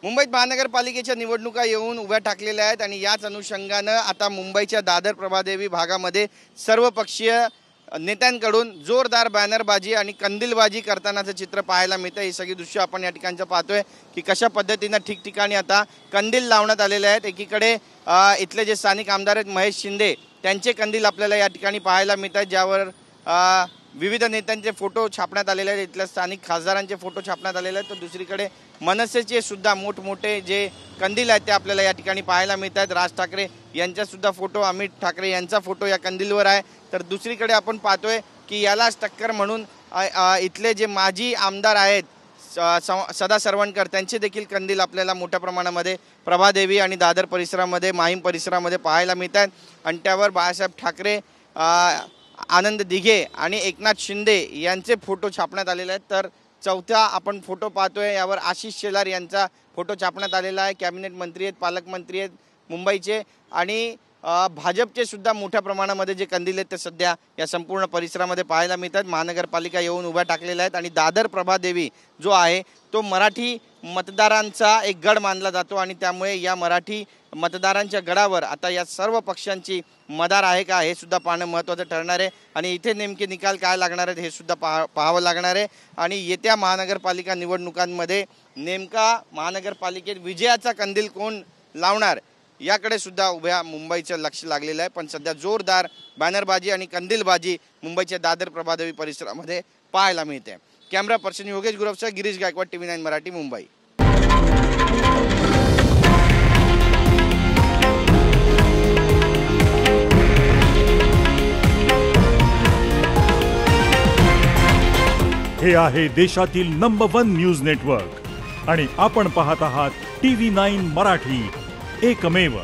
मुंबईत महानगरपालिकेच्या निवडणुका येऊन उभ्या ठाकलेल्या आहेत आणि याच अनुषंगानं आता मुंबईच्या दादर प्रभादेवी भागामध्ये सर्वपक्षीय नेत्यांकडून जोरदार बॅनरबाजी आणि कंदीलबाजी करतानाचं चित्र पाहायला मिळतं। ही सगळी दृश्य आपण या ठिकाणचं पाहतोय की कशा पद्धतीने ठिकठिकाणी आता कंदील लावण्यात आलेले आहेत। एकीकडे इथले जे स्थानिक आमदार आहेत महेश शिंदे त्यांचे कंदील आपल्याला या ठिकाणी पाहायला मिळतात, ज्यावर विविध नेत्यांचे फोटो छापण्यात आलेले आहेत, इथल्या स्थानिक खासदारांचे फोटो छापण्यात आलेले आहेत। तर दुसरीकडे मनसेचे सुद्धा मोठमोठे जे कंदील आहेत ते आपल्याला या ठिकाणी पाहायला मिळतात। राज ठाकरे यांचा सुद्धा फोटो, अमित ठाकरे यांचा फोटो या कंदीलवर आहे। तर दुसरीकडे आपण पाहतोय की यालाच टक्कर म्हणून इथले जे माजी आमदार आहेत सदा सरवणकर त्यांचे देखील कंदील आपल्याला मोठ्या प्रमाणामध्ये प्रभादेवी आणि दादर परिसरामध्ये, माहीम परिसरामध्ये पाहायला मिळतात। आणि त्यावर बाळासाहेब ठाकरे, आनंद दिघे आणि एकनाथ शिंदे यांचे फोटो छापण्यात आलेले आहेत। तर चौथा आपण फोटो पाहतोय, यावर आशिष शेलार यांचा फोटो छापण्यात आलेला आहे। कॅबिनेट मंत्री आहेत, पालकमंत्री आहेत मुंबईचे आणि भाजपचे सुद्धा मोठ्या प्रमाणामध्ये जे कंदील आहेत ते सध्या या संपूर्ण परिसरामध्ये पाहायला मिळतात। महानगरपालिका येऊन उभ्या टाकलेल्या आहेत आणि दादर प्रभादेवी जो आहे तो मराठी मतदारांचा एक गड मानला जातो आणि त्यामुळे या मराठी मतदारांच्या गडावर आता या सर्व पक्षांची मदार आहे का हे सुद्धा पाहणं महत्त्वाचं ठरणार आहे। आणि इथे नेमके निकाल काय लागणार आहेत हे सुद्धा पाहावं लागणार आहे। आणि येत्या महानगरपालिका निवडणुकांमध्ये नेमका महानगरपालिकेत विजयाचा कंदील कोण लावणार याकडे सुद्धा उभ्या मुंबईचं लक्ष लागलेलं आहे। पण सध्या जोरदार बॅनरबाजी आणि कंदीलबाजी मुंबईच्या दादर प्रभादेवी परिसरामध्ये पाहायला मिळते। कॅमेरा पर्सन योगेश गुरवसह गिरीश गायकवाड, TV9 मराठी, मुंबई। हे आहे देशातील नंबर 1 न्यूज नेटवर्क आणि आपण पाहत आहात TV9 मराठी, एकमेव।